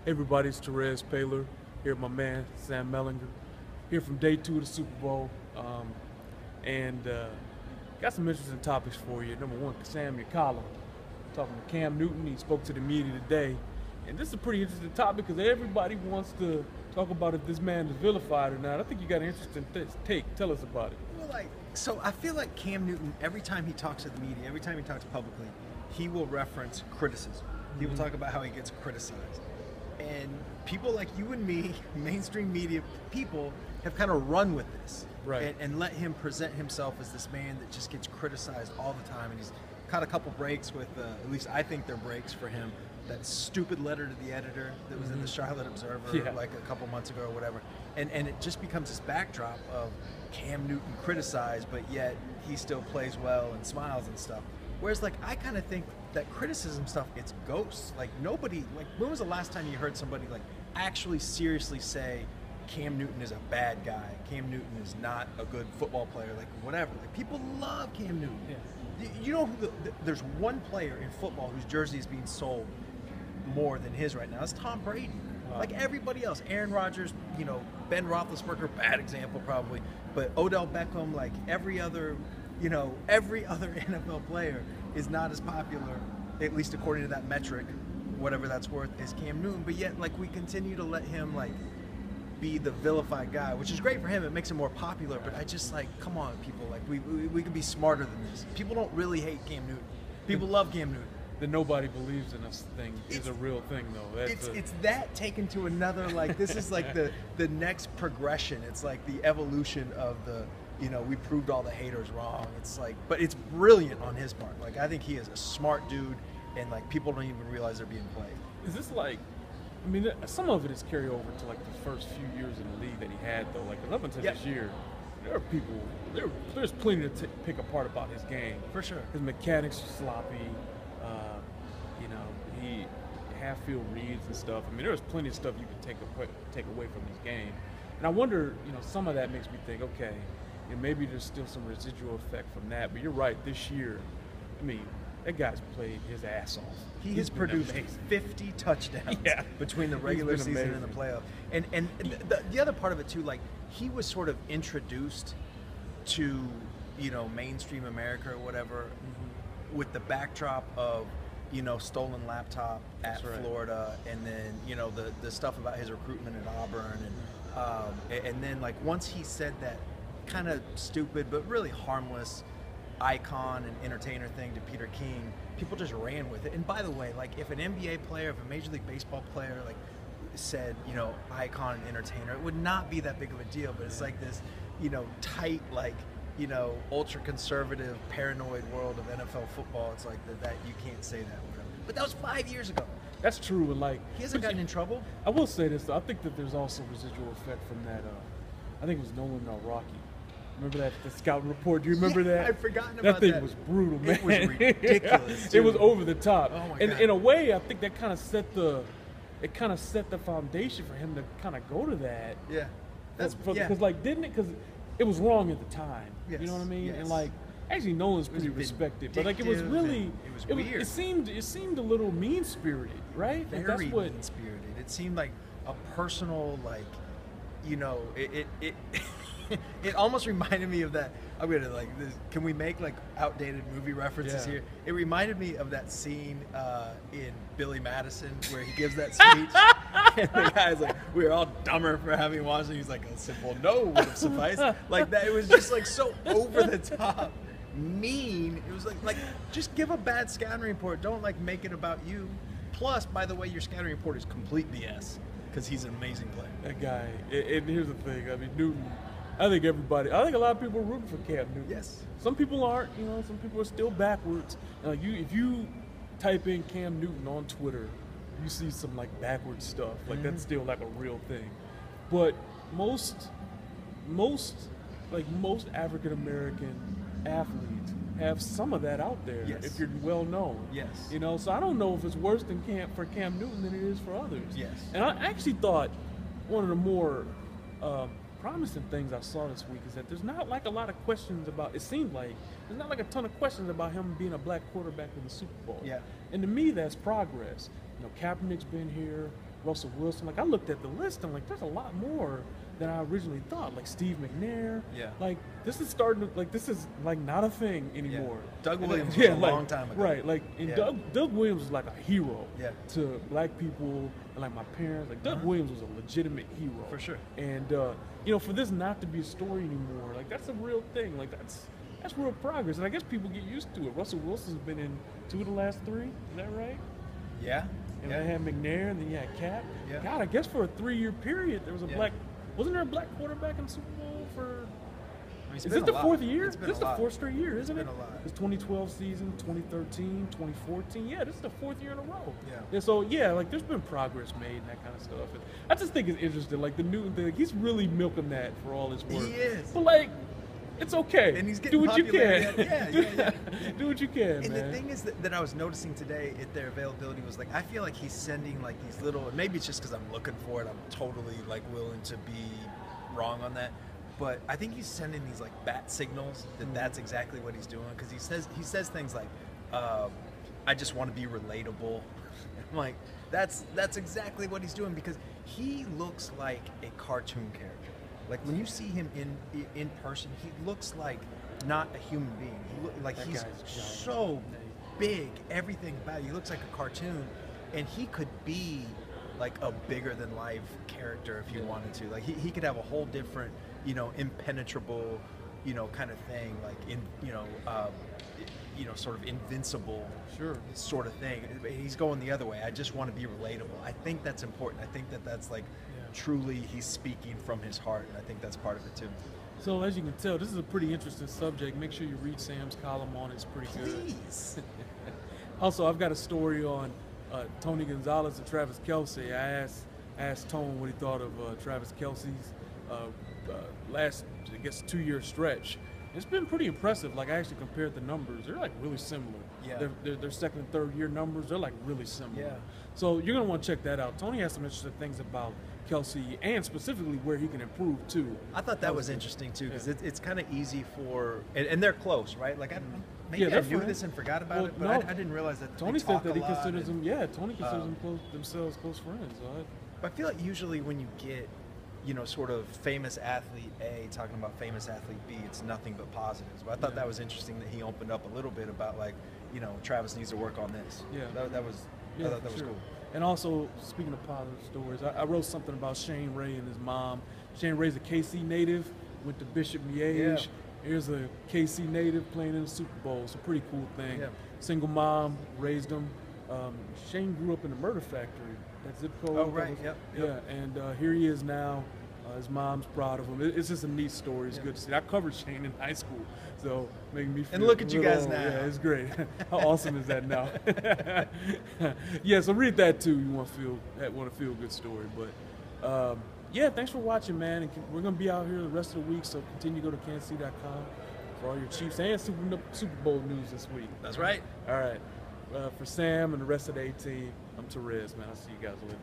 Hey everybody, it's Terez, Paylor, here with my man Sam Mellinger, here from day 2 of the Super Bowl, and got some interesting topics for you. Number one, Sam, your column, talking to Cam Newton. He spoke to the media today, and this is a pretty interesting topic because everybody wants to talk about if this man is vilified or not. I think you got an interesting take. Tell us about it. Well, so I feel like Cam Newton, every time he talks to the media, every time he talks publicly, he will reference criticism. He will talk about how he gets criticized. And people like you and me, mainstream media people, have kind of run with this, right? And let him present himself as this man that just gets criticized all the time. And he's caught a couple breaks with, at least I think they're breaks for him. That stupid letter to the editor that was in the Charlotte Observer like a couple months ago or whatever. And it just becomes this backdrop of Cam Newton criticized, but yet he still plays well and smiles and stuff. Whereas, like, I kind of think that criticism stuff, it's ghosts. Like, nobody, like, when was the last time you heard somebody, like, actually seriously say Cam Newton is a bad guy, Cam Newton is not a good football player, like, whatever. Like, people love Cam Newton. Yeah. You know, there's one player in football whose jersey is being sold more than his right now. It's Tom Brady. Wow. Like everybody else, Aaron Rodgers, you know, Ben Roethlisberger, bad example probably, but Odell Beckham, like every other NFL player is not as popular, at least according to that metric, whatever that's worth, as Cam Newton. But yet, like, we continue to let him, like, be the vilified guy, which is great for him. It makes him more popular. But I just, like, come on, people. Like, we can be smarter than this. People don't really hate Cam Newton. People love Cam Newton. The nobody believes in us thing is a real thing, though. It's that taken to another, like, this is like the next progression. It's like the evolution of the, you know, we proved all the haters wrong. It's like, but it's brilliant on his part. Like, I think he is a smart dude, and like people don't even realize they're being played. Is this like, I mean, some of it is carryover to like the first few years in the league that he had, though. Like, up until this year, there are people, there's plenty to pick apart about his game. For sure. His mechanics are sloppy. You know, he half-field reads and stuff. I mean, there's plenty of stuff you can take away from his game. And I wonder, you know, some of that makes me think, okay, and maybe there's still some residual effect from that. But you're right, this year, I mean, that guy's played his ass off. He has produced 50 touchdowns between the regular season and the playoff. And the other part of it, too, like, he was sort of introduced to, you know, mainstream America or whatever with the backdrop of, you know, stolen laptop at Florida, and then, you know, the stuff about his recruitment at Auburn. And then, like, once he said that kind of stupid but really harmless icon and entertainer thing to Peter King, people just ran with it. And by the way, like, if an NBA player, if a Major League Baseball player, like, said, you know, icon and entertainer, it would not be that big of a deal. But it's like this, you know, tight, like, you know, ultra conservative, paranoid world of NFL football. It's like that you can't say that. Whatever. But that was 5 years ago. That's true, and like, he hasn't gotten in trouble. I will say this, though. I think that there's also residual effect from that. I think it was Nolan Rocky. Remember that, the scouting report? Do you remember that? I'd forgotten that. about Thing was brutal, man. It was ridiculous. It was over the top. Oh my and God. in a way, I think that kind of set the foundation for him to kind of go to that. Yeah. Because like, didn't it? Because it was wrong at the time. Yes. You know what I mean? Yes. And like, actually, Nolan's pretty respected, but like, it was really, it was weird. It seemed a little mean spirited, right? Very like, mean spirited. It seemed like a personal, like, you know, it it almost reminded me of that. I'm gonna like this. Can we make like outdated movie references here? It reminded me of that scene in Billy Madison where he gives that speech, and the guy's like, "We're all dumber for having watched it." He's like, "A simple no would have sufficed." Like that. It was just like so over the top, mean. It was like just give a bad scouting report. Don't like make it about you. Plus, by the way, your scouting report is complete BS because he's an amazing player. That guy. And here's the thing. I mean, Newton. I think a lot of people are rooting for Cam Newton. Yes. Some people aren't, you know, some people are still backwards. And like, if you type in Cam Newton on Twitter, you see some like backwards stuff. Like that's still like a real thing. But most African American athletes have some of that out there if you're well known. Yes. You know, so I don't know if it's worse for Cam Newton than it is for others. Yes. And I actually thought one of the more promising things I saw this week is that there's not like a lot of questions about, it seemed like there's not like a ton of questions about him being a black quarterback in the Super Bowl. Yeah. And to me, that's progress. You know, Kaepernick's been here. Russell Wilson. Like I looked at the list, I'm like, there's a lot more than I originally thought. Like Steve McNair. Yeah. Like this is starting to this is like not a thing anymore. Yeah. Doug Williams was a long time ago. Right. Like Doug Williams was like a hero to black people and like my parents. Like Doug Williams was a legitimate hero. For sure. And for this not to be a story anymore, like that's a real thing. Like that's real progress. And I guess people get used to it. Russell Wilson's been in 2 of the last 3. Is that right? Yeah. And they had McNair, and then you had Cap. Yeah. God, I guess for a 3-year period, there was a black. Wasn't there a black quarterback in the Super Bowl for? Is this the 4th year? This is the 4th straight year, isn't it? It's been a lot. It's 2012 season, 2013, 2014. Yeah, this is the 4th year in a row. Yeah. And so like there's been progress made and that kind of stuff. And I just think it's interesting. Like the new thing, he's really milking that for all his work. He is. But like, it's okay. And he's getting do what you can. Yeah. Do what you can, and man. the thing is that I was noticing today at their availability was like, I feel like he's sending like these little, and maybe it's just because I'm looking for it. I'm totally like willing to be wrong on that. But I think he's sending these like bat signals that that's exactly what he's doing. Because he says things like, I just want to be relatable. I'm like, that's exactly what he's doing, because he looks like a cartoon character. Like when you see him in person, he looks like not a human being. He's so big, everything about it. He looks like a cartoon, and he could be like a bigger than life character if he wanted to. Like he could have a whole different, impenetrable, kind of thing. Like sort of invincible, sort of thing. He's going the other way. I just want to be relatable. I think that's important. I think that's like. Truly he's speaking from his heart, and I think that's part of it too. So as you can tell, this is a pretty interesting subject. Make sure you read Sam's column on it. It's pretty good. Please. Also, I've got a story on Tony Gonzalez and Travis Kelce. I asked Tony what he thought of Travis Kelce's last, 2-year stretch. It's been pretty impressive. Like I actually compared the numbers. They're like really similar. Yeah. Their second and third year numbers, they're like really similar. Yeah. So you're gonna want to check that out. Tony has some interesting things about Kelce and specifically where he can improve too. I thought that was interesting too, because it's kind of easy for, and they're close, right? Like I knew this and forgot about it, but I didn't realize that. Tony said that he considers them. Yeah, Tony considers themselves close friends. But I feel like usually when you get, sort of famous athlete A talking about famous athlete B, it's nothing but positives. But I thought that was interesting that he opened up a little bit about like, Travis needs to work on this. Yeah, I thought that was cool. And also, speaking of positive stories, I wrote something about Shane Ray and his mom. Shane Ray's a KC native, went to Bishop Miege. Yeah. Here's a KC native playing in the Super Bowl. It's a pretty cool thing. Yeah. Single mom, raised him. Shane grew up in the murder factory, that zip code. Oh, right, yep. Yeah, and here he is now. His mom's proud of him. It's just a neat story. It's good to see. I covered Shane in high school, so making me feel. And look at you guys old. now. Yeah, it's great. How awesome is that now? Yeah, so read that too. You want to feel a good story, but thanks for watching, man. And we're gonna be out here the rest of the week, so continue to go to kansascity.com for all your Chiefs and Super Bowl news this week. That's right. All right. For Sam and the rest of the A team, I'm Terez, man. I'll see you guys later.